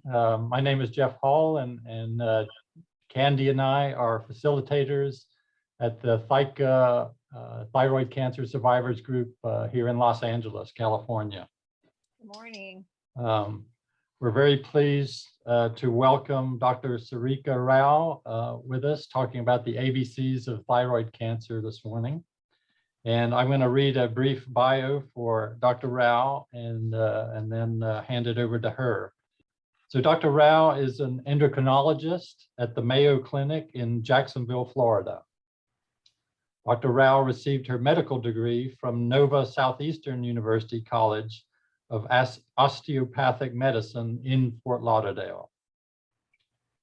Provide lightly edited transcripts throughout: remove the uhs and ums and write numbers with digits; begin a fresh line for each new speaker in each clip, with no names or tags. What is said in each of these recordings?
My name is Jeff Hall, and Candy and I are facilitators at the ThyCa Thyroid Cancer Survivors Group here in Los Angeles, California.
Good morning.
We're very pleased to welcome Dr. Rao with us, talking about the ABCs of thyroid cancer this morning. And I'm going to read a brief bio for Dr. Rao and then hand it over to her. So Dr. Rao is an endocrinologist at the Mayo Clinic in Jacksonville, Florida. Dr. Rao received her medical degree from Nova Southeastern University College of Osteopathic Medicine in Fort Lauderdale.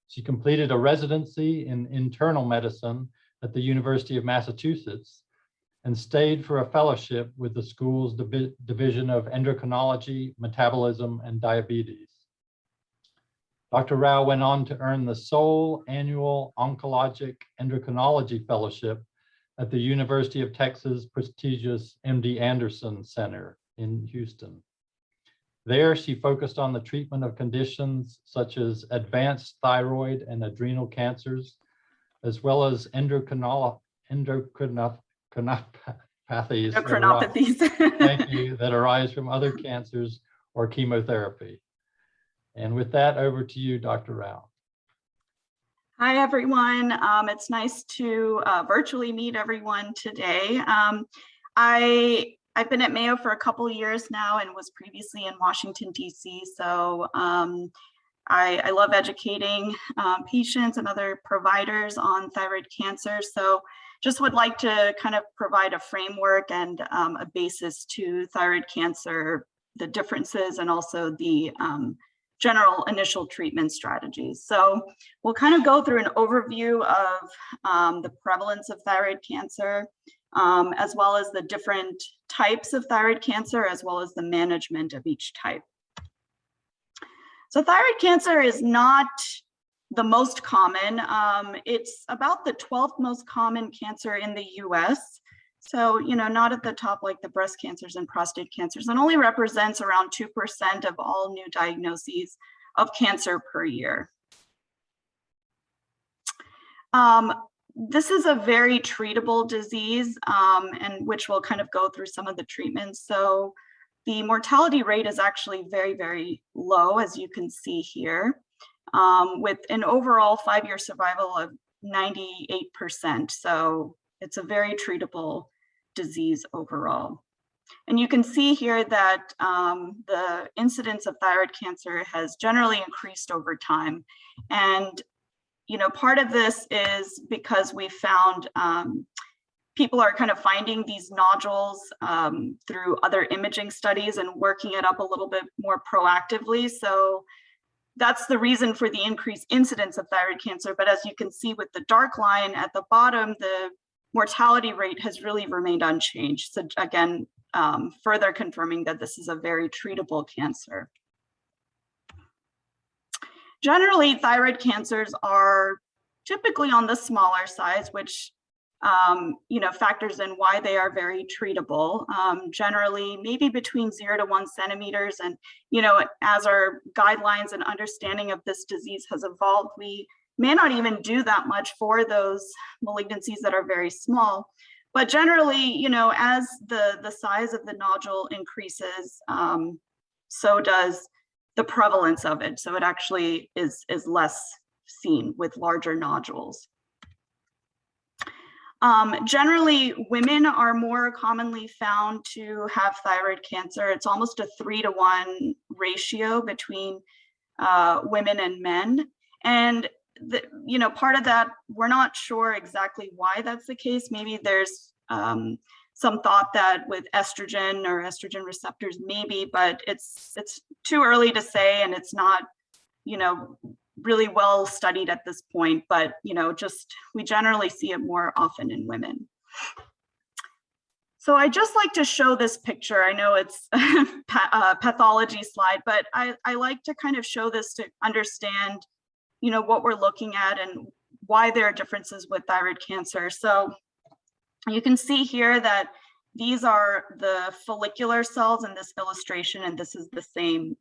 She completed a residency in internal medicine at the University of Massachusetts and stayed for a fellowship with the school's Division of Endocrinology, Metabolism, and Diabetes. Dr. Rao went on to earn the sole annual Oncologic Endocrinology Fellowship at the University of Texas prestigious MD Anderson Center in Houston. There, she focused on the treatment of conditions such as advanced thyroid and adrenal cancers, as well as endocrinopathies thank you, that arise from other cancers or chemotherapy. And with that, over to you, Dr. Rao.
Hi, everyone. It's nice to virtually meet everyone today. I've been at Mayo for a couple of years now and was previously in Washington, D.C. So I love educating patients and other providers on thyroid cancer. So just would like to kind of provide a framework and a basis to thyroid cancer, the differences, and also the general initial treatment strategies. So we'll kind of go through an overview of the prevalence of thyroid cancer, as well as the different types of thyroid cancer, as well as the management of each type. So thyroid cancer is not the most common. It's about the 12th most common cancer in the US. So, not at the top like the breast cancers and prostate cancers, and only represents around 2% of all new diagnoses of cancer per year. This is a very treatable disease, and which we'll kind of go through some of the treatments. So the mortality rate is actually very, very low, as you can see here, with an overall 5-year survival of 98%. So it's a very treatable disease overall. And you can see here that the incidence of thyroid cancer has generally increased over time. And part of this is because we found people are kind of finding these nodules through other imaging studies and working it up a little bit more proactively. So that's the reason for the increased incidence of thyroid cancer. But as you can see with the dark line at the bottom, the mortality rate has really remained unchanged. So again, further confirming that this is a very treatable cancer. Generally, thyroid cancers are typically on the smaller size, which factors in why they are very treatable. Generally, maybe between 0 to 1 centimeters. And as our guidelines and understanding of this disease has evolved, we may not even do that much for those malignancies that are very small. But generally, as the size of the nodule increases, so does the prevalence of it. So it actually is less seen with larger nodules. Generally, women are more commonly found to have thyroid cancer. It's almost a 3-to-1 ratio between women and men. And part of that, we're not sure exactly why that's the case. Maybe there's some thought that with estrogen or estrogen receptors, maybe, but it's too early to say, and it's not, really well studied at this point. But we generally see it more often in women. So I just like to show this picture. I know it's a pathology slide, but I like to kind of show this to understand what we're looking at and why there are differences with thyroid cancer. So you can see here that these are the follicular cells in this illustration, and this is the same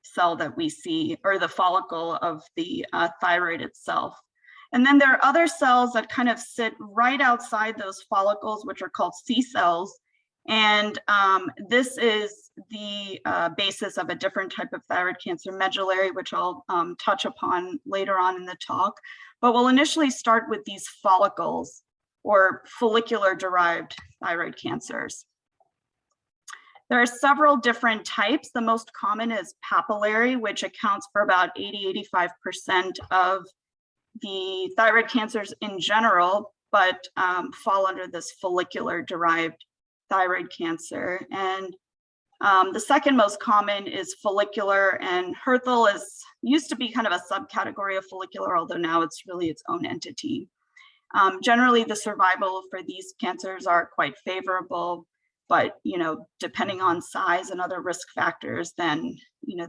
cell that we see, or the follicle of the thyroid itself. And then there are other cells that kind of sit right outside those follicles, which are called C cells. And this is the basis of a different type of thyroid cancer, medullary, which I'll touch upon later on in the talk. But we'll initially start with these follicles, or follicular-derived thyroid cancers. There are several different types. The most common is papillary, which accounts for about 80–85% of the thyroid cancers in general, but fall under this follicular-derived thyroid cancer. And the second most common is follicular, and Hertel used to be kind of a subcategory of follicular, although now it's really its own entity. Generally, the survival for these cancers are quite favorable, but depending on size and other risk factors, then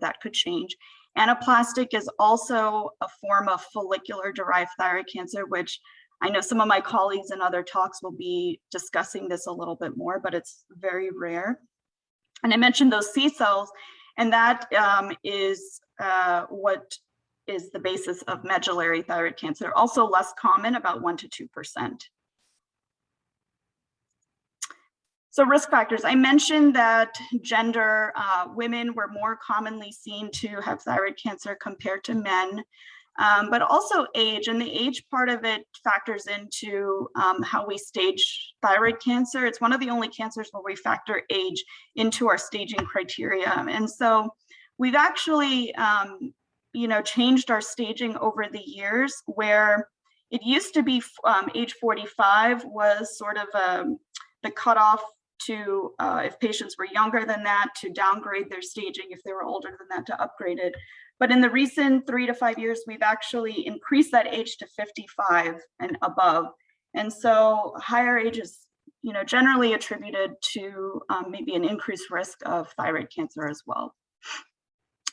that could change. Anaplastic is also a form of follicular-derived thyroid cancer, which I know some of my colleagues in other talks will be discussing this a little bit more, but it's very rare. And I mentioned those C cells, and that is what is the basis of medullary thyroid cancer, also less common, about 1–2%. So risk factors, I mentioned that gender, women were more commonly seen to have thyroid cancer compared to men, but also age, and the age part of it factors into how we stage thyroid cancer. It's one of the only cancers where we factor age into our staging criteria. And so we've actually, changed our staging over the years, where it used to be age 45 was sort of the cutoff to, if patients were younger than that, to downgrade their staging; if they were older than that, to upgrade it. But in the recent 3 to 5 years, we've actually increased that age to 55 and above. And so higher age is, generally attributed to maybe an increased risk of thyroid cancer as well.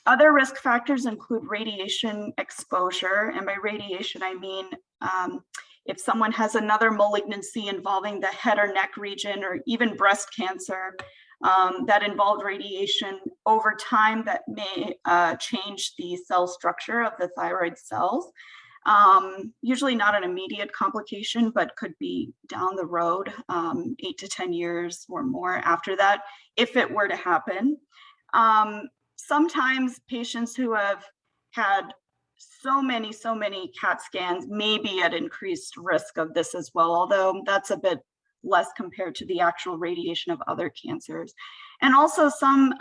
Other risk factors include radiation exposure. And by radiation, I mean, if someone has another malignancy involving the head or neck region, or even breast cancer, that involved radiation over time, that may change the cell structure of the thyroid cells. Usually not an immediate complication, but could be down the road, 8 to 10 years or more after that, if it were to happen. Sometimes patients who have had so many CAT scans may be at increased risk of this as well, although that's a bit less compared to the actual radiation of other cancers. And also some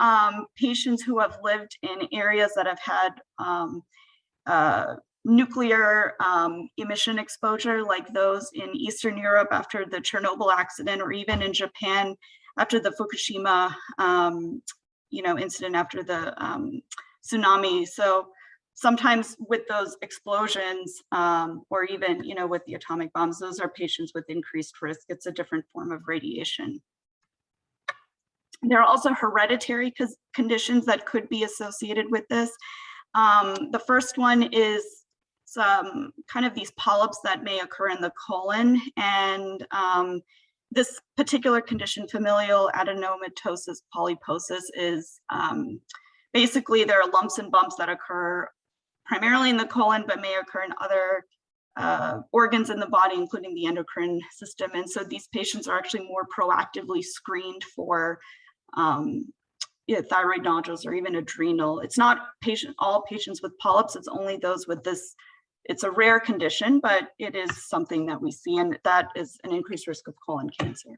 patients who have lived in areas that have had nuclear emission exposure, like those in Eastern Europe after the Chernobyl accident, or even in Japan after the Fukushima incident, after the tsunami. So sometimes with those explosions, or even with the atomic bombs, those are patients with increased risk. It's a different form of radiation. There are also hereditary conditions that could be associated with this. The first one is some kind of these polyps that may occur in the colon, and this particular condition, familial adenomatosis polyposis, is basically there are lumps and bumps that occur primarily in the colon, but may occur in other organs in the body, including the endocrine system. And so these patients are actually more proactively screened for thyroid nodules or even adrenal. It's not all patients with polyps, it's only those with this. It's a rare condition, but it is something that we see, and that is an increased risk of colon cancer.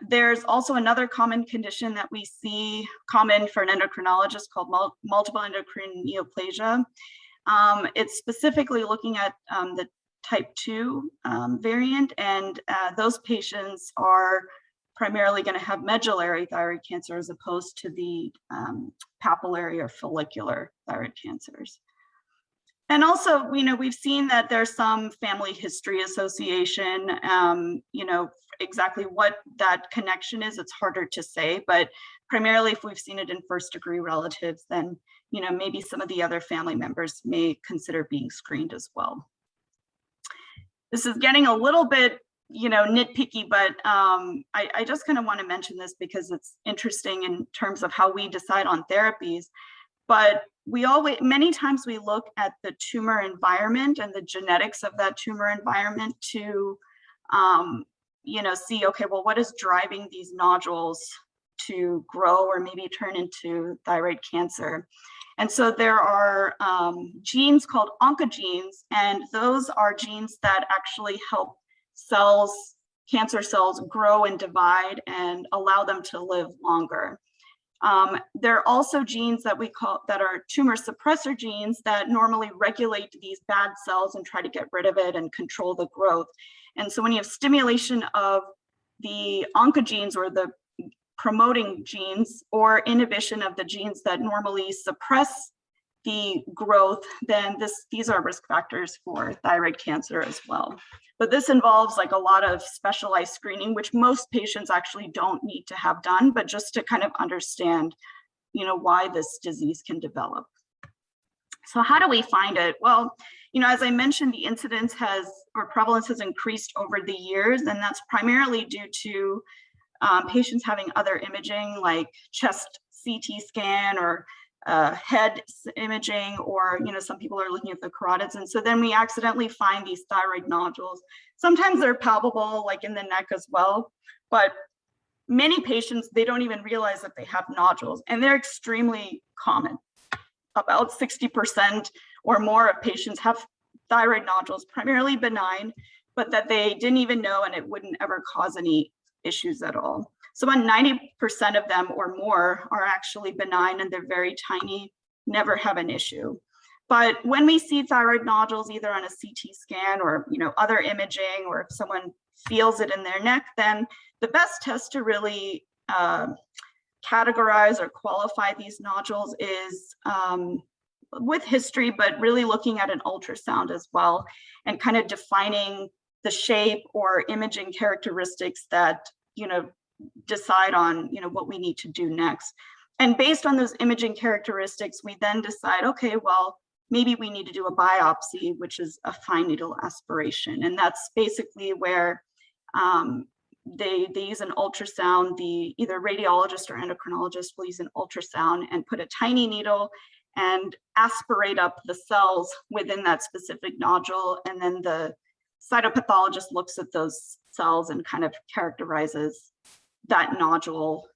There's also another common condition that we see, common for an endocrinologist, called multiple endocrine neoplasia. It's specifically looking at the type 2 variant, and those patients are primarily going to have medullary thyroid cancer as opposed to the papillary or follicular thyroid cancers. And also, we've seen that there's some family history association. Exactly what that connection is, it's harder to say, but primarily if we've seen it in first-degree relatives, then maybe some of the other family members may consider being screened as well. This is getting a little bit nitpicky, but I just kind of want to mention this because it's interesting in terms of how we decide on therapies. But many times we look at the tumor environment and the genetics of that tumor environment to, see, okay, well, what is driving these nodules to grow or maybe turn into thyroid cancer? And so there are genes called oncogenes, and those are genes that actually help cancer cells grow and divide and allow them to live longer. There are also genes that are tumor suppressor genes that normally regulate these bad cells and try to get rid of it and control the growth. And so when you have stimulation of the oncogenes or the promoting genes or inhibition of the genes that normally suppress the growth, then these are risk factors for thyroid cancer as well. But this involves like a lot of specialized screening, which most patients actually don't need to have done, but just to kind of understand, why this disease can develop. So how do we find it? Well, as I mentioned, the incidence or prevalence has increased over the years, and that's primarily due to patients having other imaging like chest CT scan or head imaging, or some people are looking at the carotids, and so then we accidentally find these thyroid nodules. Sometimes they're palpable, like in the neck as well, but many patients, they don't even realize that they have nodules, and they're extremely common. About 60% or more of patients have thyroid nodules, primarily benign, but that they didn't even know, and it wouldn't ever cause any issues at all. So about 90% of them or more are actually benign, and they're very tiny, never have an issue. But when we see thyroid nodules, either on a CT scan or other imaging, or if someone feels it in their neck, then the best test to really categorize or qualify these nodules is with history, but really looking at an ultrasound as well, and kind of defining the shape or imaging characteristics that decide on what we need to do next. And based on those imaging characteristics, we then decide, okay, well, maybe we need to do a biopsy, which is a fine needle aspiration. And that's basically where they use an ultrasound. Either radiologist or endocrinologist will use an ultrasound and put a tiny needle and aspirate up the cells within that specific nodule. And then the cytopathologist looks at those cells and kind of characterizes that nodule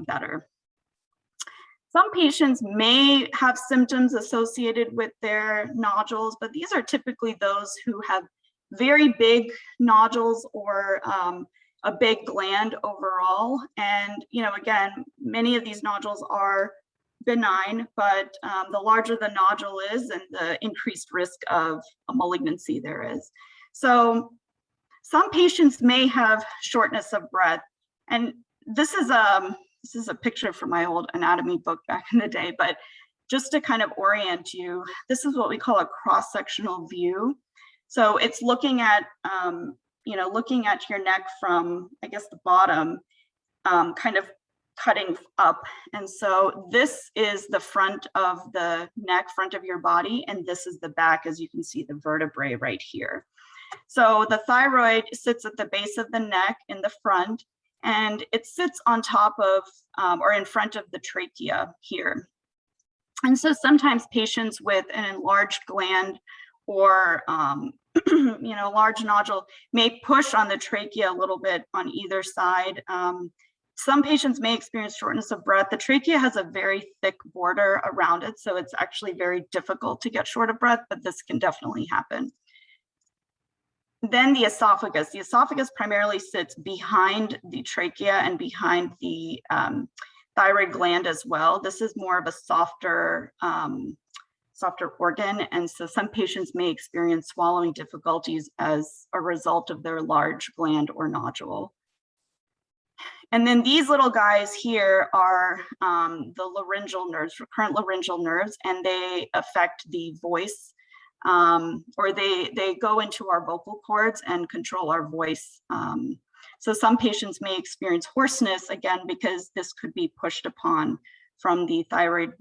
better. Some patients may have symptoms associated with their nodules, but these are typically those who have very big nodules or a big gland overall. And, again, many of these nodules are benign, but the larger the nodule is, and the increased risk of a malignancy there is. So some patients may have shortness of breath. And this is a picture from my old anatomy book back in the day, but just to kind of orient you, this is what we call a cross-sectional view. So it's looking at, looking at your neck from, I guess, the bottom, kind of cutting up. And so this is the front of the neck, front of your body, and this is the back, as you can see the vertebrae right here. So the thyroid sits at the base of the neck in the front, and it sits on top of or in front of the trachea here. And so sometimes patients with an enlarged gland or large nodule may push on the trachea a little bit on either side. Some patients may experience shortness of breath. The trachea has a very thick border around it, so it's actually very difficult to get short of breath, but this can definitely happen. Then the esophagus. The esophagus primarily sits behind the trachea and behind the thyroid gland as well. This is more of a softer organ, and so some patients may experience swallowing difficulties as a result of their large gland or nodule. And then these little guys here are the laryngeal nerves, recurrent laryngeal nerves, and they affect the voice, or they go into our vocal cords and control our voice. So some patients may experience hoarseness, again, because this could be pushed upon from the thyroid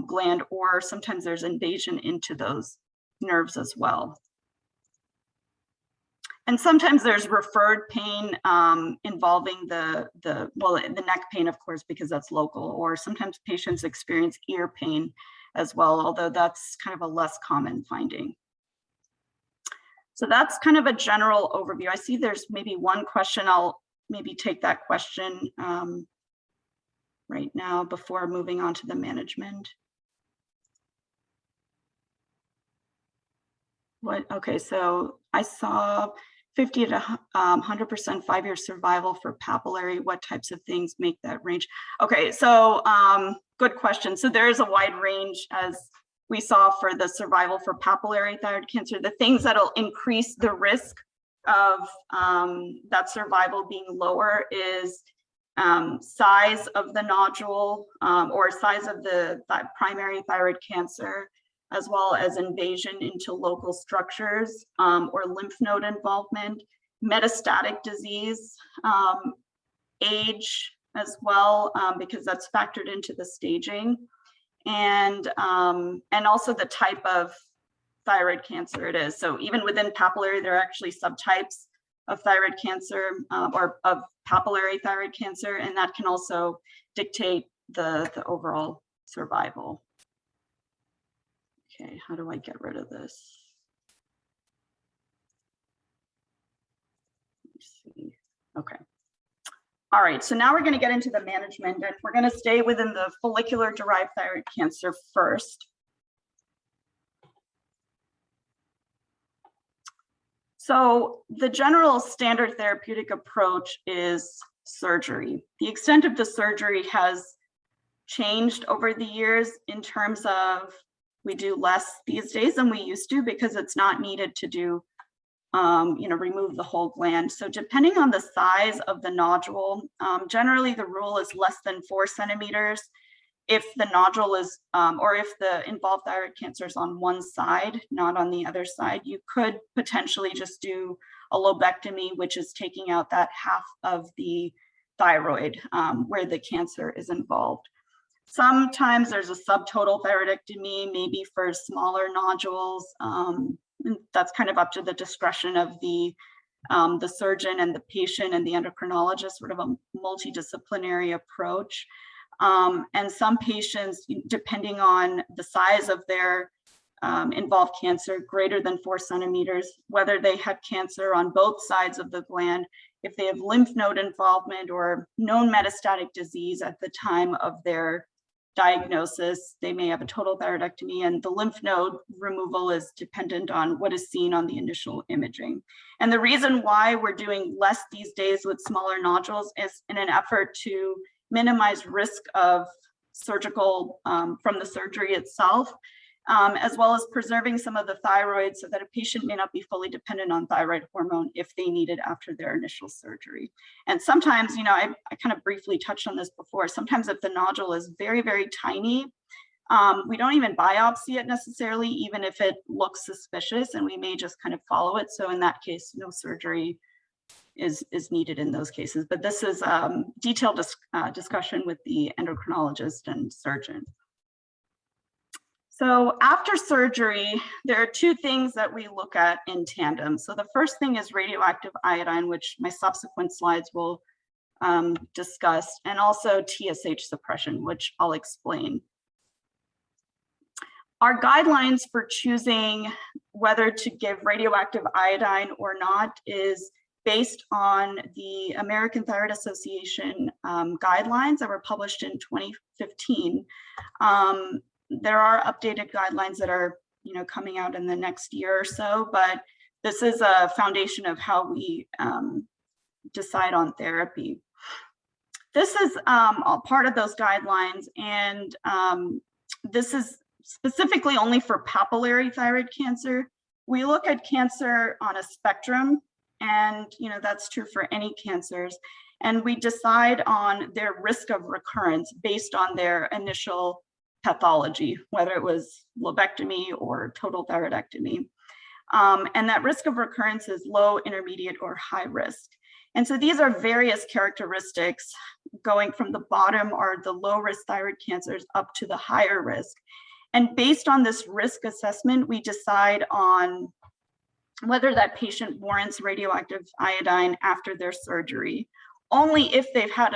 gland, or sometimes there's invasion into those nerves as well. And sometimes there's referred pain involving the neck pain, of course, because that's local, or sometimes patients experience ear pain as well, although that's kind of a less common finding. So that's kind of a general overview. I see there's maybe one question. I'll maybe take that question right now before moving on to the management. Okay, so I saw 50 to 100% 5-year survival for papillary. What types of things make that range? Okay, so good question. So there is a wide range, as we saw, for the survival for papillary thyroid cancer. The things that'll increase the risk of that survival being lower is size of the nodule or size of the primary thyroid cancer, as well as invasion into local structures or lymph node involvement, metastatic disease, age as well, because that's factored into the staging, and also the type of thyroid cancer it is. So even within papillary, there are actually subtypes of thyroid cancer or of papillary thyroid cancer, and that can also dictate the overall survival. Okay, how do I get rid of this? Let me see. Okay. All right, so now we're going to get into the management, and we're going to stay within the follicular-derived thyroid cancer first. So the general standard therapeutic approach is surgery. The extent of the surgery has changed over the years in terms of we do less these days than we used to because it's not needed to do, remove the whole gland. So depending on the size of the nodule, generally the rule is less than 4 centimeters. If the nodule is, or if the involved thyroid cancer is on one side, not on the other side, you could potentially just do a lobectomy, which is taking out that half of the thyroid where the cancer is involved. Sometimes there's a subtotal thyroidectomy, maybe for smaller nodules. That's kind of up to the discretion of the surgeon and the patient and the endocrinologist, sort of a multidisciplinary approach. And some patients, depending on the size of their involved cancer, greater than 4 centimeters, whether they had cancer on both sides of the gland, if they have lymph node involvement or known metastatic disease at the time of their diagnosis, they may have a total thyroidectomy, and the lymph node removal is dependent on what is seen on the initial imaging. And the reason why we're doing less these days with smaller nodules is in an effort to minimize risk of surgical from the surgery itself, as well as preserving some of the thyroid so that a patient may not be fully dependent on thyroid hormone if they need it after their initial surgery. And sometimes, I kind of briefly touched on this before, sometimes if the nodule is very, very tiny, we don't even biopsy it necessarily, even if it looks suspicious, and we may just kind of follow it. So in that case, no surgery is needed in those cases. But this is detailed discussion with the endocrinologist and surgeon. So after surgery, there are 2 things that we look at in tandem. So the first thing is radioactive iodine, which my subsequent slides will discuss, and also TSH suppression, which I'll explain. Our guidelines for choosing whether to give radioactive iodine or not is based on the American Thyroid Association guidelines that were published in 2015. There are updated guidelines that are, coming out in the next year or so, but this is a foundation of how we decide on therapy. This is a part of those guidelines, and this is specifically only for papillary thyroid cancer. We look at cancer on a spectrum, and that's true for any cancers, and we decide on their risk of recurrence based on their initial pathology, whether it was lobectomy or total thyroidectomy. And that risk of recurrence is low, intermediate, or high risk. And so these are various characteristics going from the bottom are the low risk thyroid cancers up to the higher risk. And based on this risk assessment, we decide on whether that patient warrants radioactive iodine after their surgery, only if they've had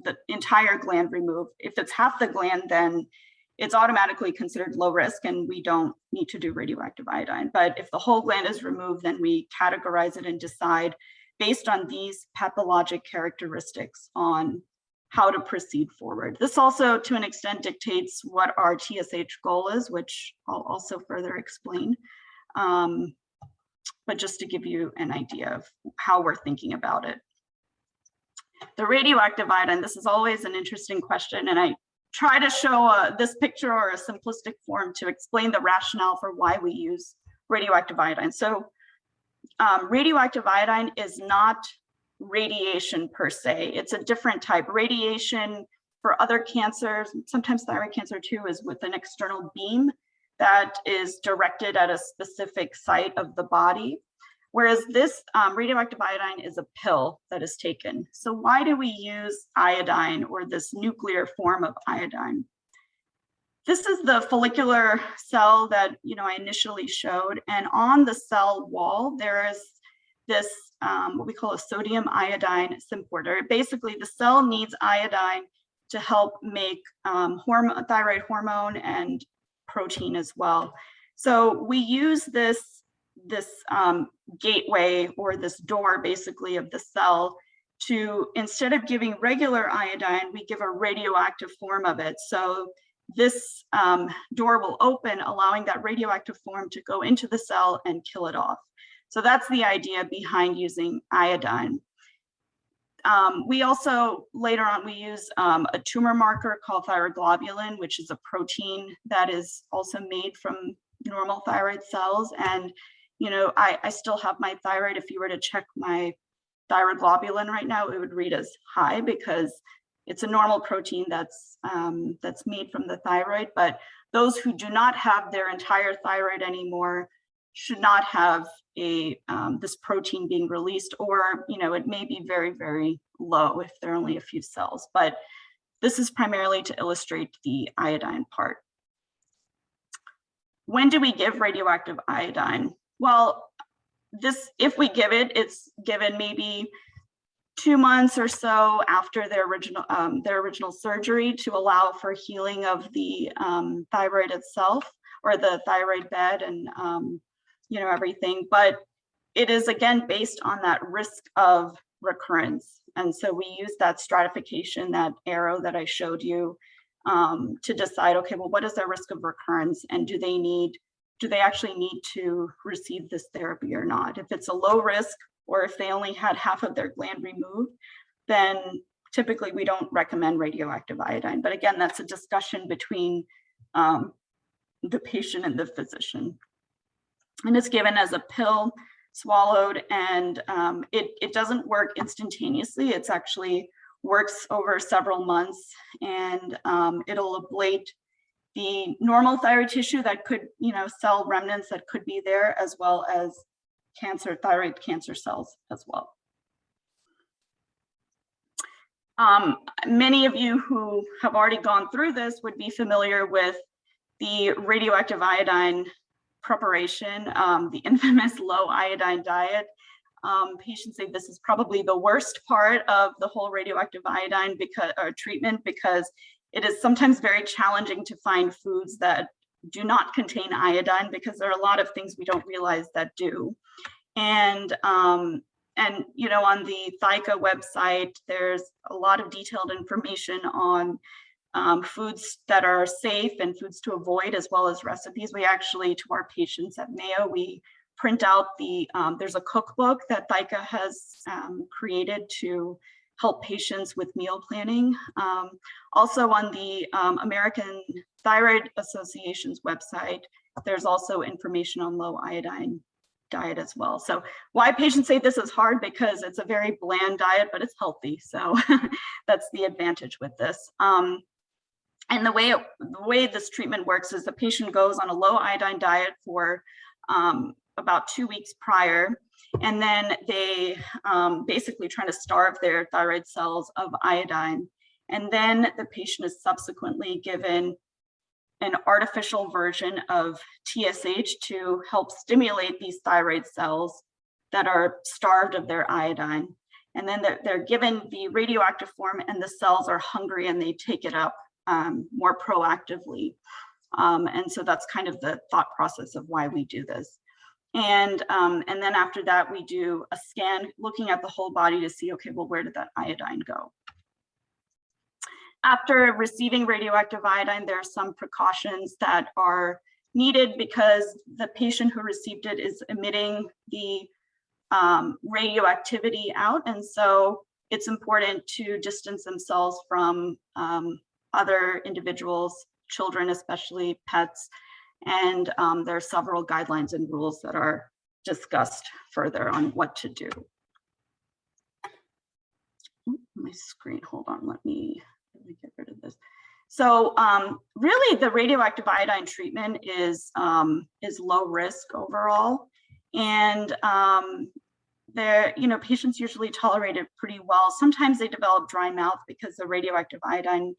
the entire gland removed. If it's half the gland, then it's automatically considered low risk and we don't need to do radioactive iodine. But if the whole gland is removed, then we categorize it and decide based on these pathologic characteristics on how to proceed forward. This also, to an extent, dictates what our TSH goal is, which I'll also further explain. But just to give you an idea of how we're thinking about it. The radioactive iodine, this is always an interesting question, and I try to show this picture or a simplistic form to explain the rationale for why we use radioactive iodine. So radioactive iodine is not radiation per se. It's a different type. Radiation for other cancers, sometimes thyroid cancer too, is with an external beam that is directed at a specific site of the body. Whereas this radioactive iodine is a pill that is taken. So why do we use iodine, or this nuclear form of iodine? This is the follicular cell that I initially showed, and on the cell wall there is this what we call a sodium iodine symporter. Basically, the cell needs iodine to help make thyroid hormone and protein as well. So we use this gateway, or this door basically of the cell, to, instead of giving regular iodine, we give a radioactive form of it. So this door will open, allowing that radioactive form to go into the cell and kill it off. So that's the idea behind using iodine. We also, later on, we use a tumor marker called thyroglobulin, which is a protein that is also made from normal thyroid cells. And I still have my thyroid. If you were to check my thyroglobulin right now, it would read as high, because it's a normal protein that's made from the thyroid. But those who do not have their entire thyroid anymore should not have this protein being released, or it may be very, very low if there are only a few cells. But this is primarily to illustrate the iodine part. When do we give radioactive iodine? Well, if we give it, it's given maybe 2 months or so after their original surgery, to allow for healing of the thyroid itself, or the thyroid bed, and everything. But it is, again, based on that risk of recurrence. And so we use that stratification, that arrow that I showed you, to decide, okay, well, what is their risk of recurrence, and do they actually need to receive this therapy or not? If it's a low risk, or if they only had half of their gland removed, then typically we don't recommend radioactive iodine. But again, that's a discussion between the patient and the physician. And it's given as a pill, swallowed, and it doesn't work instantaneously. It's actually works over several months, and it'll ablate the normal thyroid tissue that could, cell remnants that could be there, as well as thyroid cancer cells as well. Many of you who have already gone through this would be familiar with the radioactive iodine preparation, the infamous low iodine diet. Patients say this is probably the worst part of the whole radioactive iodine treatment, because it is sometimes very challenging to find foods that do not contain iodine, because there are a lot of things we don't realize that do. And on the ThyCa website, there's a lot of detailed information on foods that are safe and foods to avoid, as well as recipes. We actually, to our patients at Mayo, we print out there's a cookbook that ThyCa has created to help patients with meal planning. Also on the American Thyroid Association's website, there's also information on low iodine diet as well. So why patients say this is hard, because it's a very bland diet, but it's healthy. So that's the advantage with this. And the way this treatment works is the patient goes on a low iodine diet for about 2 weeks prior, and then they basically try to starve their thyroid cells of iodine. And then the patient is subsequently given an artificial version of TSH to help stimulate these thyroid cells that are starved of their iodine. And then they're given the radioactive form, and the cells are hungry and they take it up more proactively. And so that's kind of the thought process of why we do this. And then after that, we do a scan looking at the whole body to see, okay, well, where did that iodine go? After receiving radioactive iodine, there are some precautions that are needed because the patient who received it is emitting the radioactivity out. And so it's important to distance themselves from other individuals, children, especially pets. And there are several guidelines and rules that are discussed further on what to do. My screen, hold on, let me get rid of this. So really the radioactive iodine treatment is low risk overall. And patients usually tolerate it pretty well. Sometimes they develop dry mouth because the radioactive iodine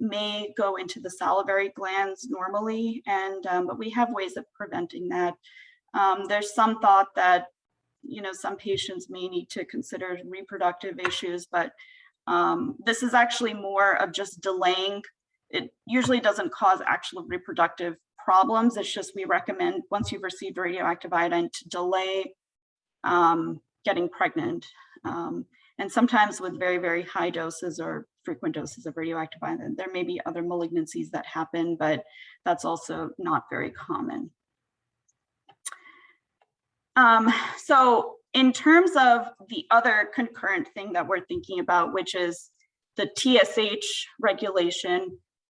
may go into the salivary glands normally, but we have ways of preventing that. There's some thought that some patients may need to consider reproductive issues, but this is actually more of just delaying. It usually doesn't cause actual reproductive problems. It's just we recommend once you've received radioactive iodine to delay getting pregnant. And sometimes with very, very high doses or frequent doses of radioactive iodine, there may be other malignancies that happen, but that's also not very common. So in terms of the other concurrent thing that we're thinking about, which is the TSH regulation,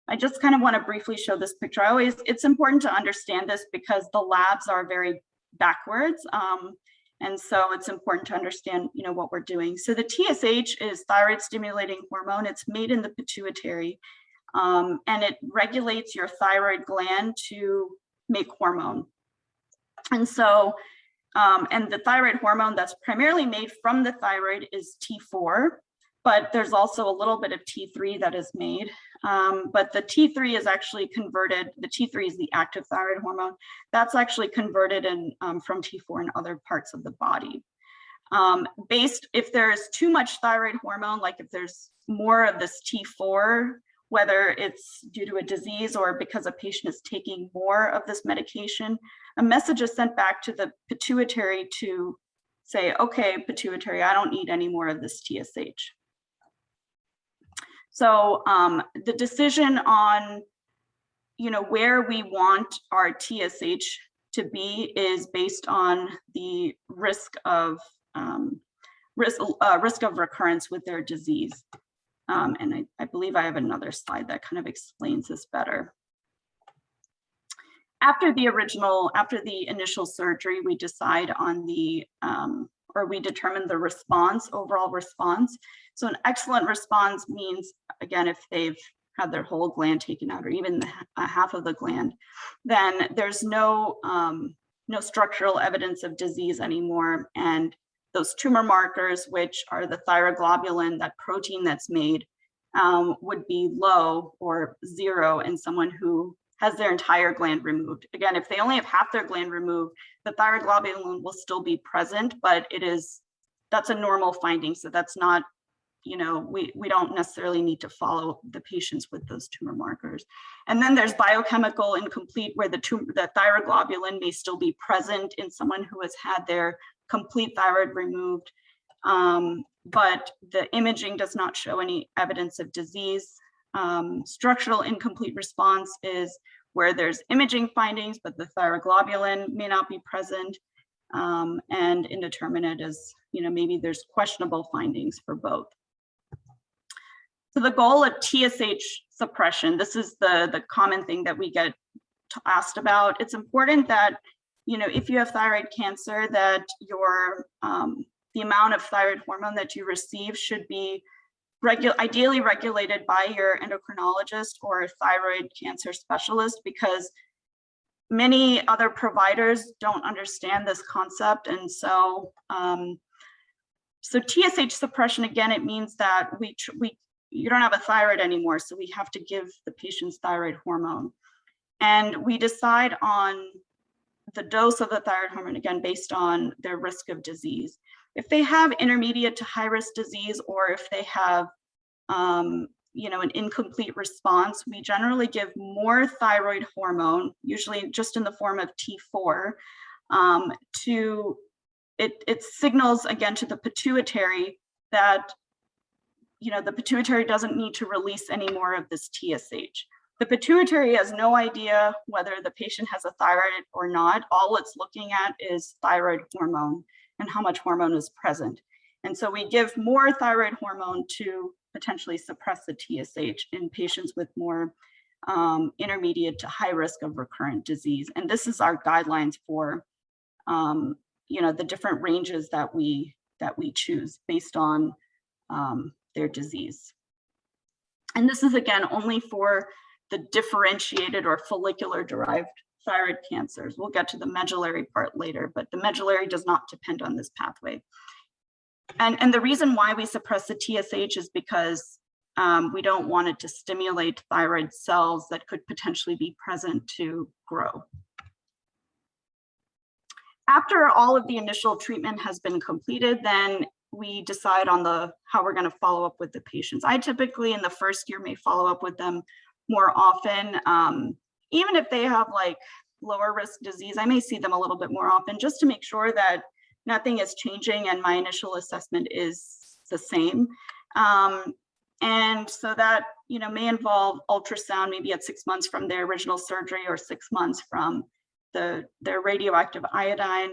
I just kind of want to briefly show this picture. It's important to understand this because the labs are very backwards. And so it's important to understand, what we're doing. So the TSH is thyroid stimulating hormone. It's made in the pituitary, and it regulates your thyroid gland to make hormone. And so, and the thyroid hormone that's primarily made from the thyroid is T4, but there's also a little bit of T3 that is made. But the T3 is actually converted, the T3 is the active thyroid hormone, that's actually converted from T4 in other parts of the body. If there's too much thyroid hormone, like if there's more of this T4, whether it's due to a disease or because a patient is taking more of this medication, a message is sent back to the pituitary to say, okay, pituitary, I don't need any more of this TSH. So the decision on, where we want our TSH to be is based on the risk of recurrence with their disease. And I believe I have another slide that kind of explains this better. After the initial surgery, we decide on we determine the response, overall response. So an excellent response means, again, if they've had their whole gland taken out or even half of the gland, then there's no structural evidence of disease anymore. And those tumor markers, which are the thyroglobulin, that protein that's made, would be low or zero in someone who has their entire gland removed. Again, if they only have half their gland removed, the thyroglobulin will still be present, but that's a normal finding. So that's not, we don't necessarily need to follow the patients with those tumor markers. And then there's biochemical incomplete, where the thyroglobulin may still be present in someone who has had their complete thyroid removed, but the imaging does not show any evidence of disease. Structural incomplete response is where there's imaging findings, but the thyroglobulin may not be present, and indeterminate is, maybe there's questionable findings for both. So the goal of TSH suppression, this is the common thing that we get asked about. It's important that, if you have thyroid cancer, that the amount of thyroid hormone that you receive should be ideally regulated by your endocrinologist or thyroid cancer specialist, because many other providers don't understand this concept. And so, so TSH suppression, again, it means that we you don't have a thyroid anymore, so we have to give the patient's thyroid hormone. And we decide on the dose of the thyroid hormone, again, based on their risk of disease. If they have intermediate to high risk disease, or if they have an incomplete response, we generally give more thyroid hormone, usually just in the form of T4, it signals again to the pituitary that the pituitary doesn't need to release any more of this TSH. The pituitary has no idea whether the patient has a thyroid or not. All it's looking at is thyroid hormone and how much hormone is present. And so we give more thyroid hormone to potentially suppress the TSH in patients with more intermediate to high risk of recurrent disease. And this is our guidelines for the different ranges that we choose based on their disease. And this is again only for the differentiated or follicular derived thyroid cancers. We'll get to the medullary part later, but the medullary does not depend on this pathway. And the reason why we suppress the TSH is because we don't want it to stimulate thyroid cells that could potentially be present to grow. After all of the initial treatment has been completed, then we decide on how we're going to follow up with the patients. I typically in the first year may follow up with them more often. Even if they have like lower risk disease, I may see them a little bit more often just to make sure that nothing is changing and my initial assessment is the same. And so that may involve ultrasound maybe at 6 months from their original surgery or 6 months from their radioactive iodine.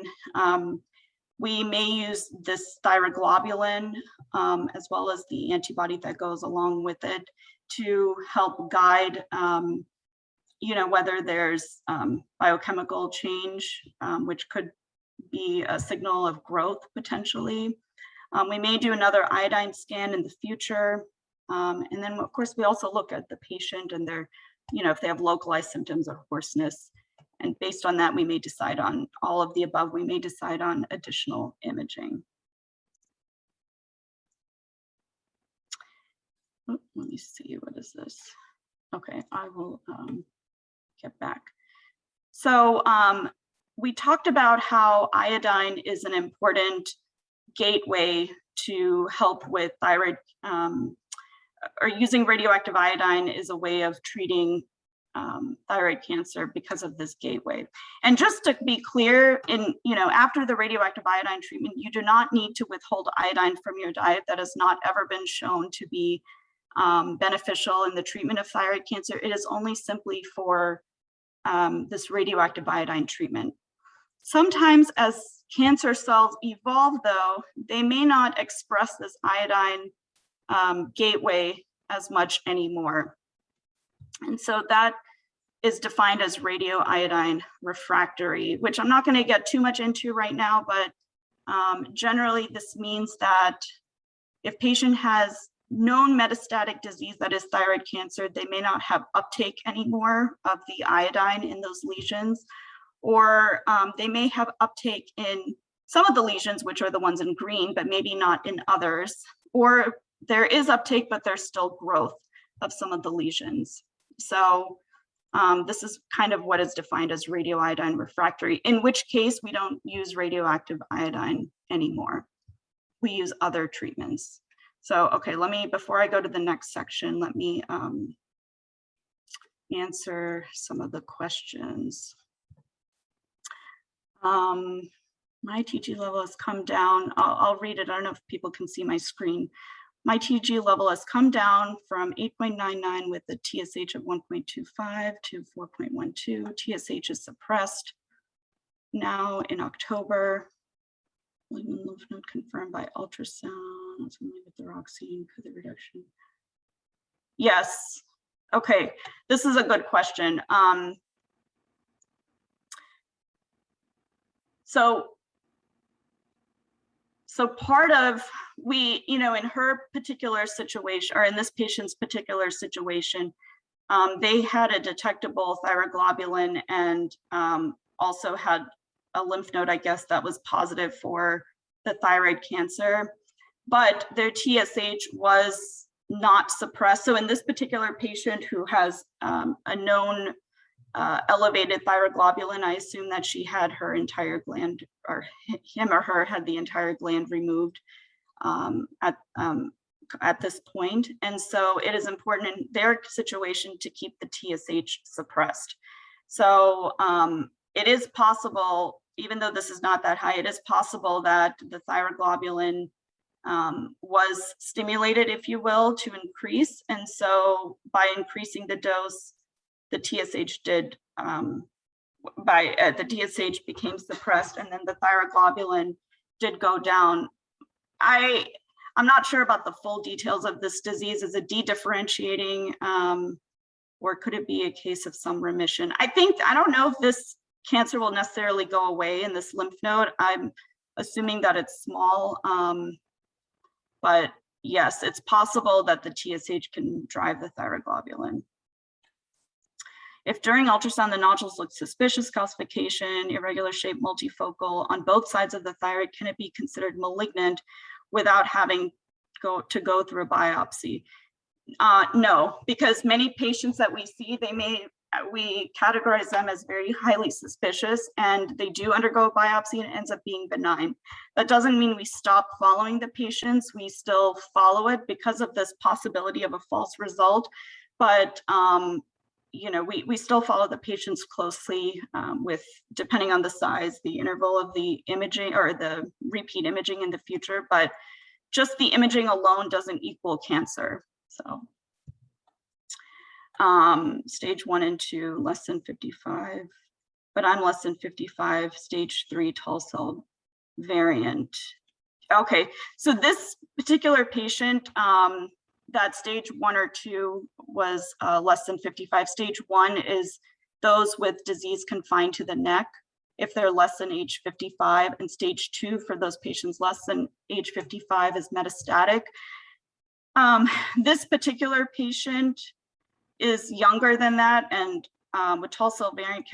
We may use this thyroglobulin as well as the antibody that goes along with it to help guide whether there's biochemical change, which could be a signal of growth potentially. We may do another iodine scan in the future. And then of course we also look at the patient and their, if they have localized symptoms of hoarseness. And based on that, we may decide on all of the above. We may decide on additional imaging. Oh, let me see, what is this? Okay, I will get back. So we talked about how iodine is an important gateway to help with thyroid, or using radioactive iodine is a way of treating thyroid cancer because of this gateway. And just to be clear, after the radioactive iodine treatment, you do not need to withhold iodine from your diet. That has not ever been shown to be beneficial in the treatment of thyroid cancer. It is only simply for this radioactive iodine treatment. Sometimes as cancer cells evolve though, they may not express this iodine gateway as much anymore. And so that is defined as radioiodine refractory, which I'm not going to get too much into right now, but generally this means that if patient has known metastatic disease, that is thyroid cancer, they may not have uptake anymore of the iodine in those lesions, or they may have uptake in some of the lesions, which are the ones in green, but maybe not in others, or there is uptake, but there's still growth of some of the lesions. So this is kind of what is defined as radioiodine refractory, in which case we don't use radioactive iodine anymore. We use other treatments. So, okay, before I go to the next section, let me answer some of the questions. My TG level has come down. I'll read it. I don't know if people can see my screen. My TG level has come down from 8.99 with the TSH of 1.25 to 4.12. TSH is suppressed now in October. Lymph node confirmed by ultrasound. With the thyroxine for the reduction. Yes. Okay. This is a good question. So part of in her particular situation, or in this patient's particular situation, they had a detectable thyroglobulin and also had a lymph node, I guess, that was positive for the thyroid cancer, but their TSH was not suppressed. So in this particular patient who has a known elevated thyroglobulin, I assume that she had her entire gland, or him or her had the entire gland removed at this point. And so it is important in their situation to keep the TSH suppressed. So it is possible, even though this is not that high, it is possible that the thyroglobulin was stimulated, if you will, to increase. And so by increasing the dose, the TSH did, the TSH became suppressed, and then the thyroglobulin did go down. I'm not sure about the full details of this disease. Is it dedifferentiating, or could it be a case of some remission? I don't know if this cancer will necessarily go away in this lymph node. I'm assuming that it's small, but yes, it's possible that the TSH can drive the thyroglobulin. If during ultrasound the nodules look suspicious, calcification, irregular shape, multifocal on both sides of the thyroid, can it be considered malignant without having to go through a biopsy? No, because many patients that we see, we categorize them as very highly suspicious, and they do undergo a biopsy and it ends up being benign. That doesn't mean we stop following the patients. We still follow it because of this possibility of a false result. But you know, we still follow the patients closely with, depending on the size, the interval of the imaging or the repeat imaging in the future, but just the imaging alone doesn't equal cancer. So stage 1 and 2, less than 55, but I'm less than 55, stage 3 tall cell variant. Okay, so this particular patient, that stage 1 or 2 was less than 55. Stage 1 is those with disease confined to the neck if they're less than age 55, and stage 2 for those patients less than age 55 is metastatic. This particular patient is younger than that, and with tall cell variant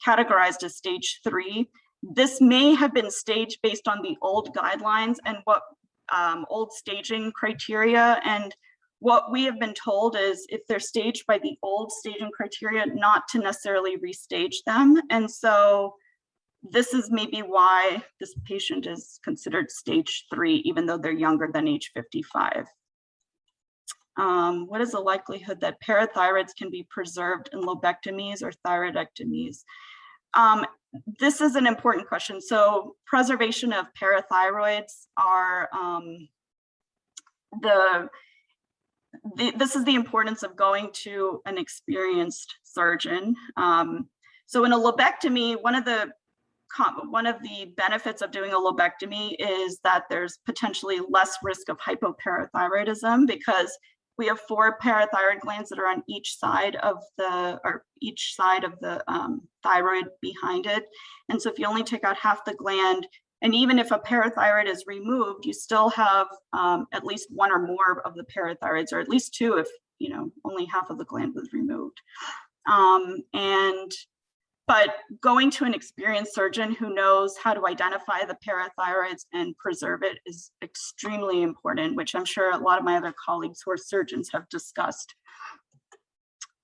categorized as stage 3. This may have been staged based on the old guidelines and what old staging criteria, and what we have been told is if they're staged by the old staging criteria, not to necessarily restage them. And so this is maybe why this patient is considered stage 3, even though they're younger than age 55. What is the likelihood that parathyroids can be preserved in lobectomies or thyroidectomies? This is an important question. So preservation of parathyroids are, this is the importance of going to an experienced surgeon. So in a lobectomy, one of the benefits of doing a lobectomy is that there's potentially less risk of hypoparathyroidism, because we have 4 parathyroid glands that are on each side of the thyroid behind it. And so if you only take out half the gland, and even if a parathyroid is removed, you still have at least 1 or more of the parathyroids, or at least 2 if, you know, only half of the gland was removed. But going to an experienced surgeon who knows how to identify the parathyroids and preserve it is extremely important, which I'm sure a lot of my other colleagues who are surgeons have discussed.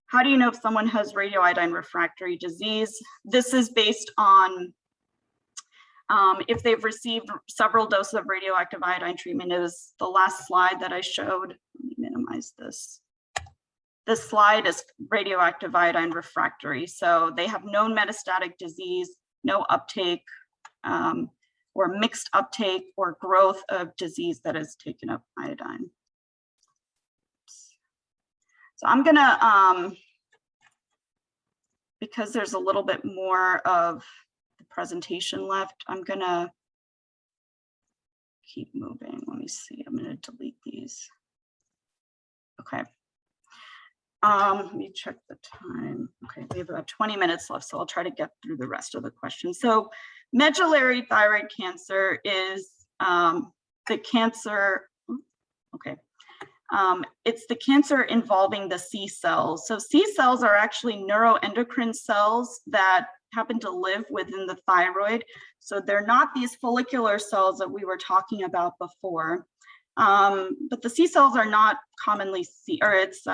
How do you know if someone has radioiodine refractory disease? This is based on if they've received several doses of radioactive iodine treatment. It was the last slide that I showed. Let me minimize this. This slide is radioactive iodine refractory. So they have known metastatic disease, no uptake or mixed uptake or growth of disease that has taken up iodine. So I'm gonna, because there's a little bit more of the presentation left, I'm gonna keep moving. Let me see, I'm gonna delete these. Okay. Let me check the time. Okay, we have about 20 minutes left, so I'll try to get through the rest of the questions. So medullary thyroid cancer is the cancer, okay. It's the cancer involving the C cells. So C cells are actually neuroendocrine cells that happen to live within the thyroid. So they're not these follicular cells that we were talking about before. But the C cells are not commonly it's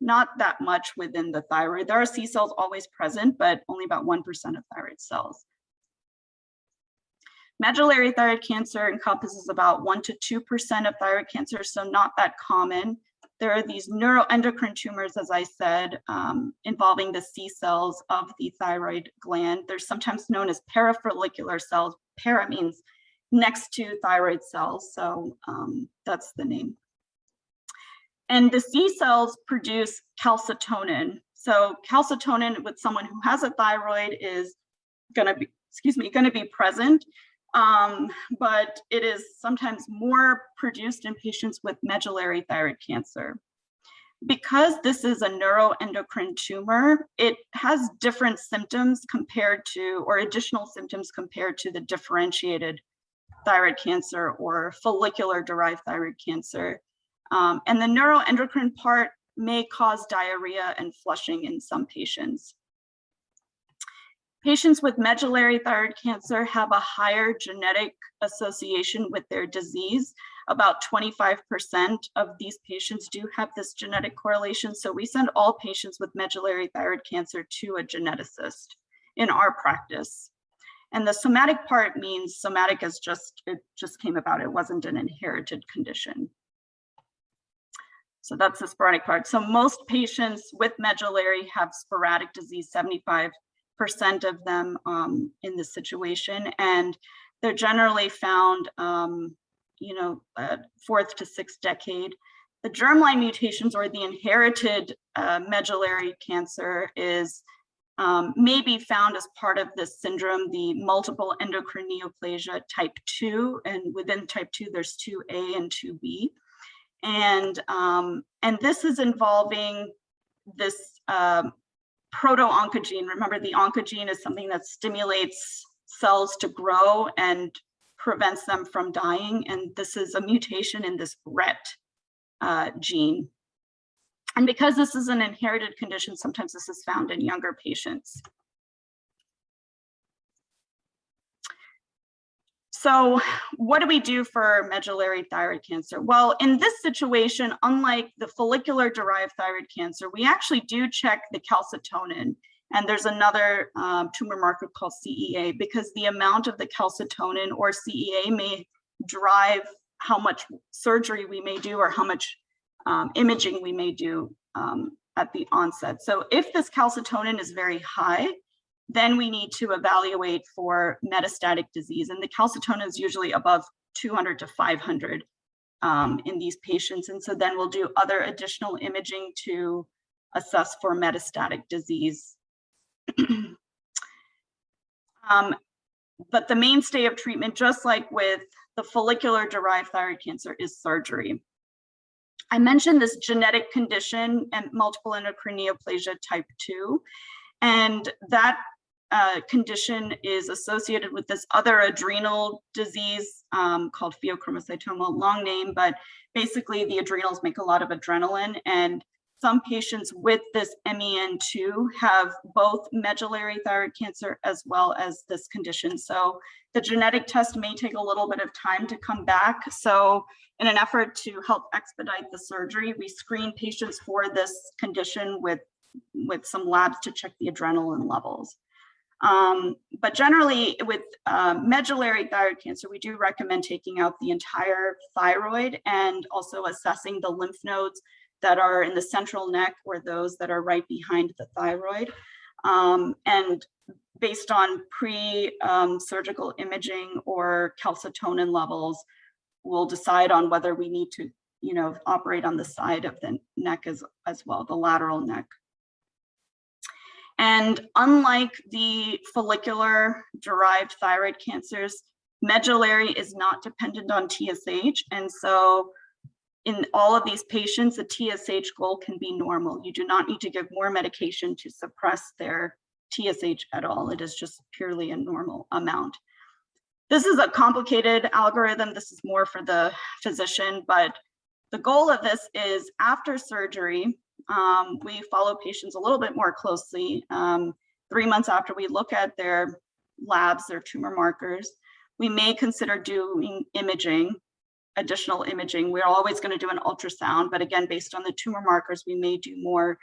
not that much within the thyroid. There are C cells always present, but only about 1% of thyroid cells. Medullary thyroid cancer encompasses about 1 to 2% of thyroid cancer, so not that common. There are these neuroendocrine tumors, as I said, involving the C cells of the thyroid gland. They're sometimes known as parafollicular cells. Para means next to thyroid cells, so that's the name. And the C cells produce calcitonin. So calcitonin with someone who has a thyroid is going to be present, but it is sometimes more produced in patients with medullary thyroid cancer. Because this is a neuroendocrine tumor, it has different symptoms compared to, or additional symptoms compared to the differentiated thyroid cancer or follicular-derived thyroid cancer. And the neuroendocrine part may cause diarrhea and flushing in some patients. Patients with medullary thyroid cancer have a higher genetic association with their disease. About 25% of these patients do have this genetic correlation. So we send all patients with medullary thyroid cancer to a geneticist in our practice. And the somatic part means somatic is it just came about. It wasn't an inherited condition. So that's the sporadic part. So most patients with medullary have sporadic disease, 75% of them in this situation, and they're generally found, fourth to sixth decade. The germline mutations or the inherited medullary cancer is may be found as part of this syndrome, the multiple endocrine neoplasia type 2, and within type 2 there's 2A and 2B. And this is involving this proto-oncogene. Remember, the oncogene is something that stimulates cells to grow and prevents them from dying. And this is a mutation in this RET gene. And because this is an inherited condition, sometimes this is found in younger patients. So what do we do for medullary thyroid cancer? Well, in this situation, unlike the follicular-derived thyroid cancer, we actually do check the calcitonin. And there's another tumor marker called CEA, because the amount of the calcitonin or CEA may drive how much surgery we may do or how much imaging we may do at the onset. So if this calcitonin is very high, then we need to evaluate for metastatic disease. And the calcitonin is usually above 200 to 500 in these patients. And so then we'll do other additional imaging to assess for metastatic disease. But the mainstay of treatment, just like with the follicular-derived thyroid cancer, is surgery. I mentioned this genetic condition and multiple endocrine neoplasia type 2, and that condition is associated with this other adrenal disease called pheochromocytoma, long name, but basically the adrenals make a lot of adrenaline, and some patients with this MEN2 have both medullary thyroid cancer as well as this condition. So the genetic test may take a little bit of time to come back. So in an effort to help expedite the surgery, we screen patients for this condition with some labs to check the adrenaline levels. But generally with medullary thyroid cancer, we do recommend taking out the entire thyroid and also assessing the lymph nodes that are in the central neck or those that are right behind the thyroid. And based on pre-surgical imaging or calcitonin levels, we'll decide on whether we need to, operate on the side of the neck as well, the lateral neck. And unlike the follicular-derived thyroid cancers, medullary is not dependent on TSH. And so in all of these patients, the TSH goal can be normal. You do not need to give more medication to suppress their TSH at all. It is just purely a normal amount. This is a complicated algorithm. This is more for the physician, but the goal of this is after surgery, we follow patients a little bit more closely. 3 months after we look at their labs, their tumor markers, we may consider doing imaging. additional imaging. We're always going to do an ultrasound, but again, based on the tumor markers, we may do more,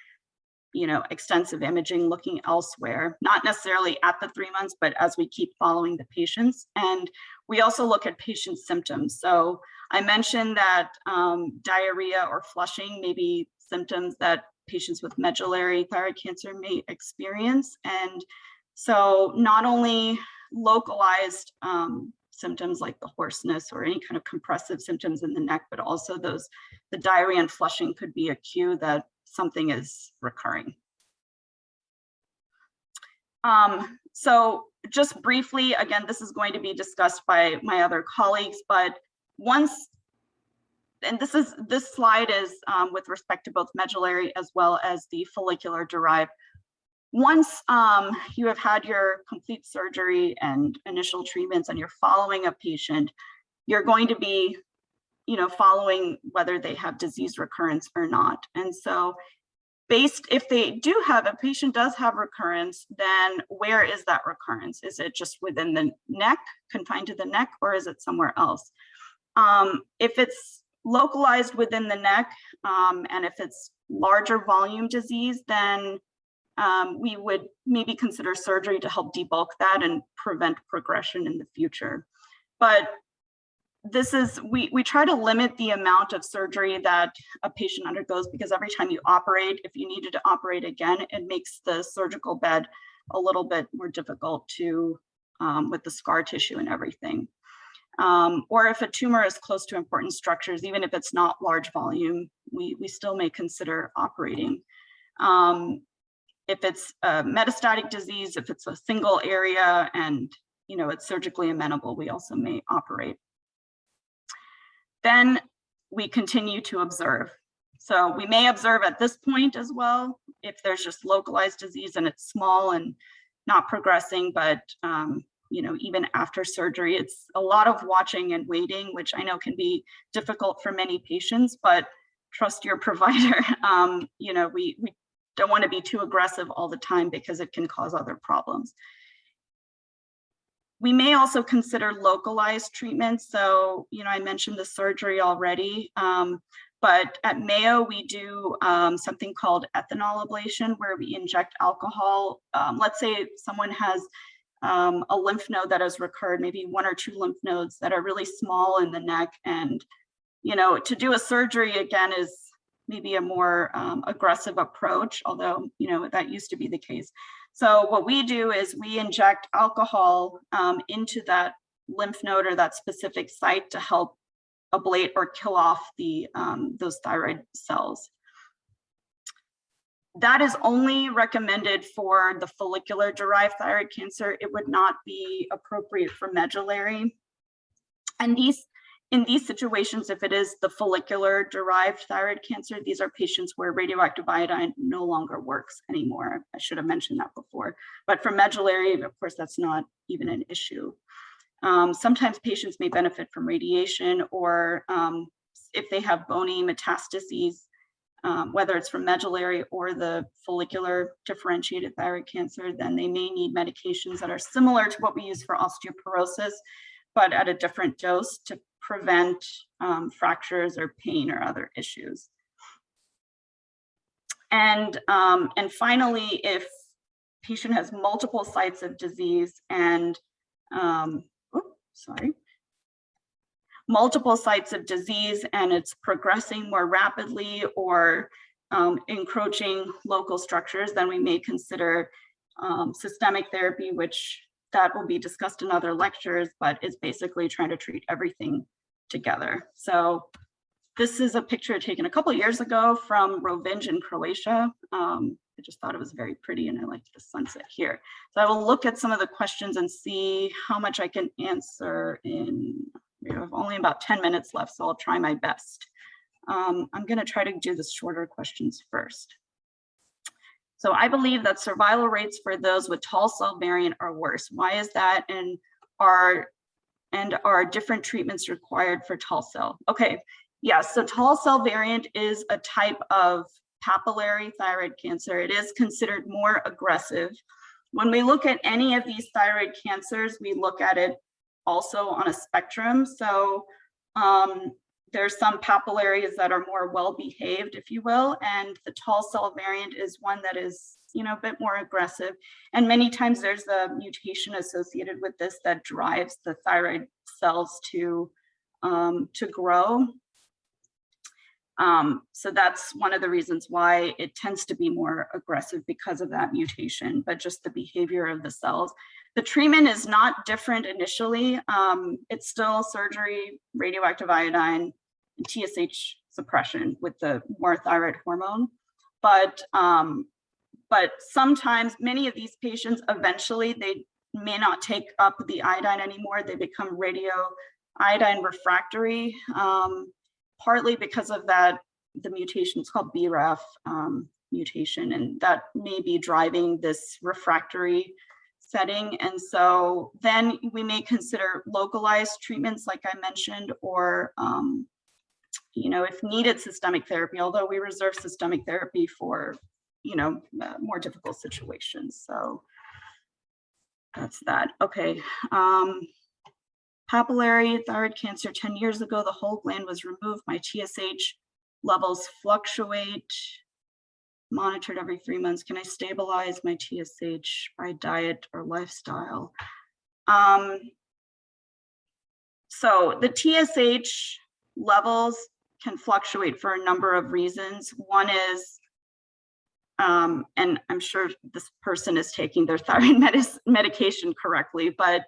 extensive imaging looking elsewhere, not necessarily at the 3 months, but as we keep following the patients. And we also look at patient symptoms. So I mentioned that diarrhea or flushing may be symptoms that patients with medullary thyroid cancer may experience. And so not only localized symptoms like the hoarseness or any kind of compressive symptoms in the neck, but also the diarrhea and flushing could be a cue that something is recurring. So just briefly, again, this is going to be discussed by my other colleagues, but this slide is with respect to both medullary as well as the follicular derived. Once you have had your complete surgery and initial treatments and you're following a patient, you're going to be, following whether they have disease recurrence or not. And so if a patient does have recurrence, then where is that recurrence? Is it just within the neck, confined to the neck, or is it somewhere else? If it's localized within the neck, and if it's larger volume disease, then we would maybe consider surgery to help debulk that and prevent progression in the future. But we try to limit the amount of surgery that a patient undergoes, because every time you operate, if you needed to operate again, it makes the surgical bed a little bit more difficult to, with the scar tissue and everything. Or if a tumor is close to important structures, even if it's not large volume, we still may consider operating. If it's a metastatic disease, if it's a single area and it's surgically amenable, we also may operate. Then we continue to observe. So we may observe at this point as well, if there's just localized disease and it's small and not progressing, but even after surgery, it's a lot of watching and waiting, which I know can be difficult for many patients, but trust your provider. We don't want to be too aggressive all the time because it can cause other problems. We may also consider localized treatments. So, I mentioned the surgery already, but at Mayo, we do something called ethanol ablation, where we inject alcohol. Let's say someone has a lymph node that has recurred, maybe 1 or 2 lymph nodes that are really small in the neck. And, to do a surgery again is maybe a more aggressive approach, although, that used to be the case. So what we do is we inject alcohol into that lymph node or that specific site to help ablate or kill off those thyroid cells. That is only recommended for the follicular derived thyroid cancer. It would not be appropriate for medullary. And in these situations, if it is the follicular derived thyroid cancer, these are patients where radioactive iodine no longer works anymore. I should have mentioned that before. But for medullary, of course, that's not even an issue. Sometimes patients may benefit from radiation, or if they have bony metastases, whether it's from medullary or the follicular differentiated thyroid cancer, then they may need medications that are similar to what we use for osteoporosis, but at a different dose to prevent fractures or pain or other issues. And finally, if patient has multiple sites of disease and multiple sites of disease and it's progressing more rapidly or encroaching local structures, then we may consider systemic therapy, which that will be discussed in other lectures, but is basically trying to treat everything together. So this is a picture taken a couple of years ago from Rovinj in Croatia. I just thought it was very pretty and I liked the sunset here. So I will look at some of the questions and see how much I can answer we have only about 10 minutes left, so I'll try my best. I'm gonna try to do the shorter questions first. So I believe that survival rates for those with tall cell variant are worse. Why is that? And are different treatments required for tall cell? Okay, yes, so tall cell variant is a type of papillary thyroid cancer. It is considered more aggressive. When we look at any of these thyroid cancers, we look at it also on a spectrum. So there's some papillaries that are more well-behaved, if you will, and the tall cell variant is one that is, a bit more aggressive. And many times there's a mutation associated with this that drives the thyroid cells to grow. So that's one of the reasons why it tends to be more aggressive, because of that mutation, but just the behavior of the cells. The treatment is not different initially. It's still surgery, radioactive iodine, and TSH suppression with the more thyroid hormone. But sometimes many of these patients, eventually they may not take up the iodine anymore. They become radio iodine refractory, partly because of that, the mutation is called BRAF mutation, and that may be driving this refractory setting. And so then we may consider localized treatments, like I mentioned, or if needed, systemic therapy, although we reserve systemic therapy for more difficult situations. So that's that. Okay. Papillary thyroid cancer, 10 years ago, the whole gland was removed. My TSH levels fluctuate, monitored every 3 months. Can I stabilize my TSH by diet or lifestyle? So the TSH levels can fluctuate for a number of reasons. One is, and I'm sure this person is taking their thyroid medication correctly, but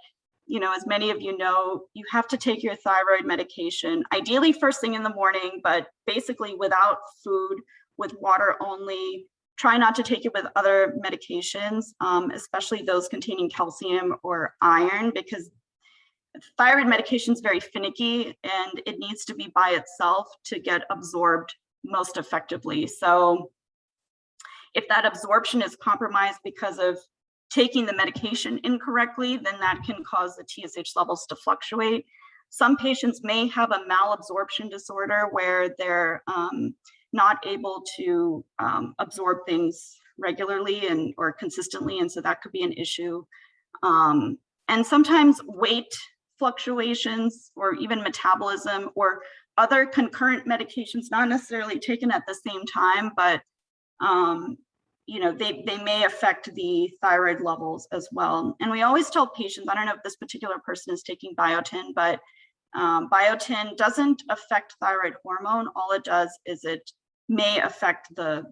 as many of you know, you have to take your thyroid medication, ideally first thing in the morning, but basically without food, with water only. Try not to take it with other medications, especially those containing calcium or iron, because thyroid medication is very finicky and it needs to be by itself to get absorbed most effectively. So if that absorption is compromised because of taking the medication incorrectly, then that can cause the TSH levels to fluctuate. Some patients may have a malabsorption disorder where they're not able to absorb things regularly or consistently, and so that could be an issue. And sometimes weight fluctuations or even metabolism or other concurrent medications, not necessarily taken at the same time, but they may affect the thyroid levels as well. And we always tell patients, I don't know if this particular person is taking biotin, but biotin doesn't affect thyroid hormone. All it does is it may affect the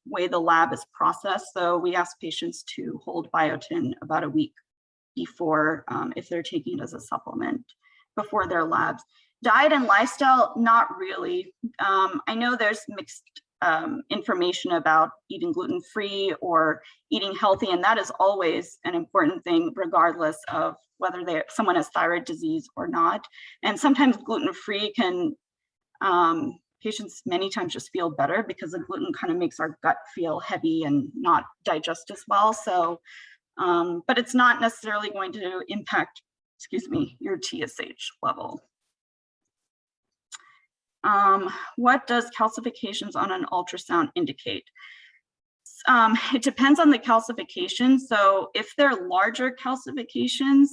way the lab is processed. So we ask patients to hold biotin about a week before, if they're taking it as a supplement, before their labs. Diet and lifestyle, not really. I know there's mixed information about eating gluten-free or eating healthy, and that is always an important thing, regardless of whether someone has thyroid disease or not. And sometimes gluten-free can, patients many times just feel better because the gluten kind of makes our gut feel heavy and not digest as well. So, but it's not necessarily going to impact, your TSH level. What does calcifications on an ultrasound indicate? It depends on the calcification. So if they're larger calcifications,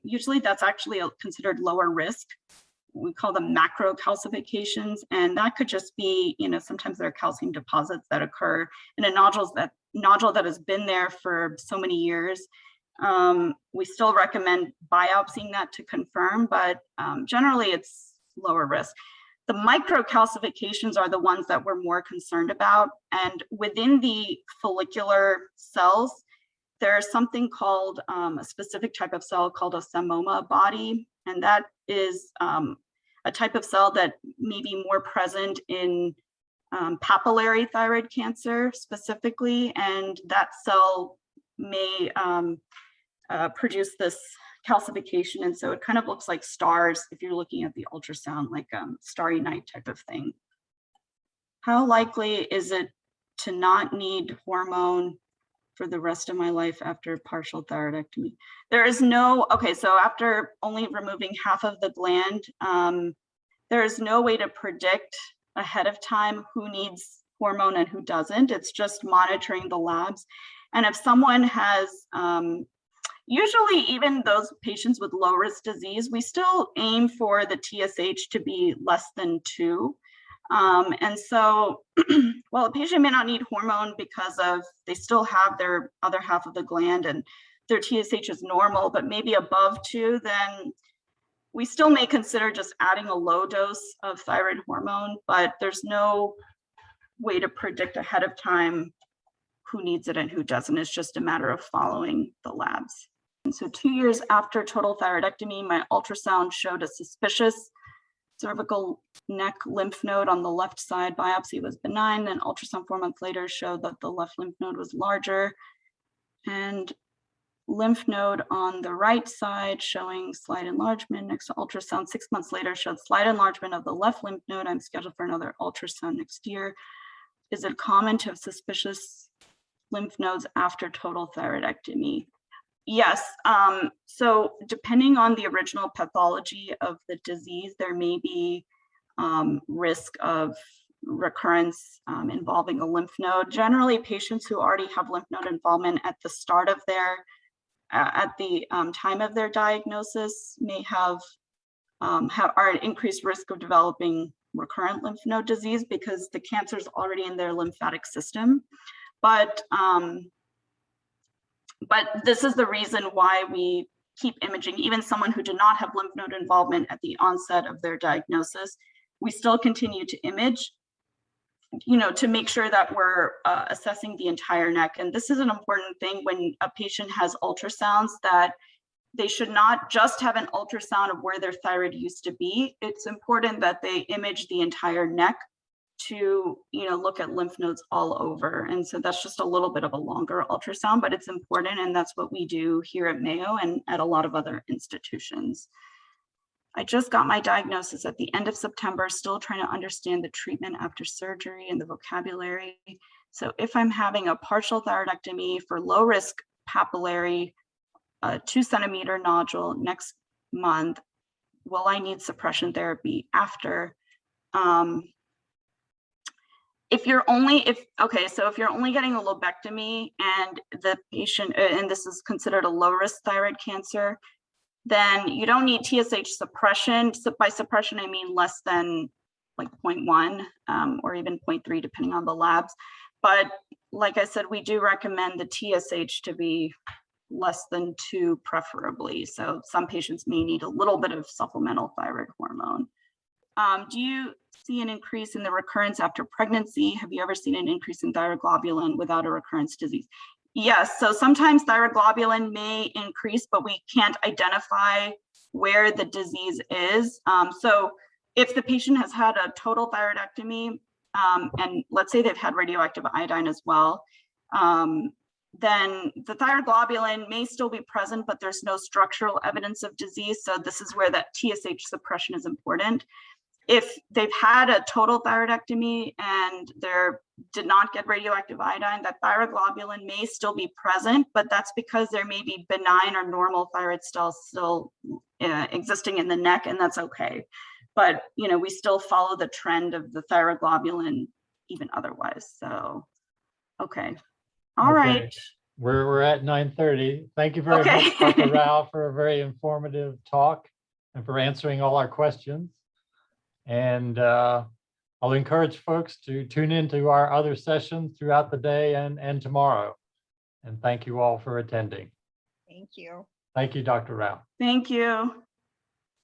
usually that's actually considered lower risk. We call them macro calcifications, and that could just be, sometimes there are calcium deposits that occur in a nodule that has been there for so many years. We still recommend biopsying that to confirm, but generally it's lower risk. The microcalcifications are the ones that we're more concerned about. And within the follicular cells, there's something called a specific type of cell called a psammoma body. And that is a type of cell that may be more present in papillary thyroid cancer specifically. And that cell may produce this calcification, and so it kind of looks like stars if you're looking at the ultrasound, like starry night type of thing. How likely is it to not need hormone for the rest of my life after partial thyroidectomy? There is no, okay, so after only removing half of the gland, there is no way to predict ahead of time who needs hormone and who doesn't. It's just monitoring the labs. And if someone has Usually, even those patients with low risk disease, we still aim for the TSH to be less than 2. And so, well, a patient may not need hormone because they still have their other half of the gland and their TSH is normal, but maybe above 2, then we still may consider just adding a low dose of thyroid hormone, but there's no way to predict ahead of time who needs it and who doesn't. It's just a matter of following the labs. And so 2 years after total thyroidectomy, my ultrasound showed a suspicious cervical neck lymph node on the left side. Biopsy was benign, and ultrasound 4 months later showed that the left lymph node was larger, and lymph node on the right side showing slight enlargement. Next to ultrasound 6 months later showed slight enlargement of the left lymph node. I'm scheduled for another ultrasound next year. Is it common to have suspicious lymph nodes after total thyroidectomy? Yes. So depending on the original pathology of the disease, there may be risk of recurrence involving a lymph node. Generally, patients who already have lymph node involvement at the start of their at the time of their diagnosis may are at increased risk of developing recurrent lymph node disease because the cancer is already in their lymphatic system. But this is the reason why we keep imaging. Even someone who did not have lymph node involvement at the onset of their diagnosis, we still continue to image, to make sure that we're assessing the entire neck. And this is an important thing when a patient has ultrasounds, that they should not just have an ultrasound of where their thyroid used to be. It's important that they image the entire neck to look at lymph nodes all over. And so that's just a little bit of a longer ultrasound, but it's important, and that's what we do here at Mayo and at a lot of other institutions. I just got my diagnosis at the end of September, still trying to understand the treatment after surgery and the vocabulary. So if I'm having a partial thyroidectomy for low risk papillary 2-centimeter nodule next month, will I need suppression therapy after? If you're only getting a lobectomy and the patient, and this is considered a low risk thyroid cancer, then you don't need TSH suppression. So by suppression, I mean less than like 0.1 or even 0.3, depending on the labs. But like I said, we do recommend the TSH to be less than 2, preferably. So some patients may need a little bit of supplemental thyroid hormone. Do you see an increase in the recurrence after pregnancy? Have you ever seen an increase in thyroglobulin without a recurrence disease? Yes, so sometimes thyroglobulin may increase, but we can't identify where the disease is. So if the patient has had a total thyroidectomy, and let's say they've had radioactive iodine as well, then the thyroglobulin may still be present, but there's no structural evidence of disease. So this is where that TSH suppression is important. If they've had a total thyroidectomy and they did not get radioactive iodine, that thyroglobulin may still be present, but that's because there may be benign or normal thyroid cells still existing in the neck, and that's okay. But we still follow the trend of the thyroglobulin even otherwise. So, okay. All right.
We're at 9:30. Thank you very much, Dr. Rao, for a very informative talk and for answering all our questions. And I'll encourage folks to tune into our other sessions throughout the day and tomorrow. And thank you all for attending.
Thank you.
Thank you, Dr. Rao.
Thank you.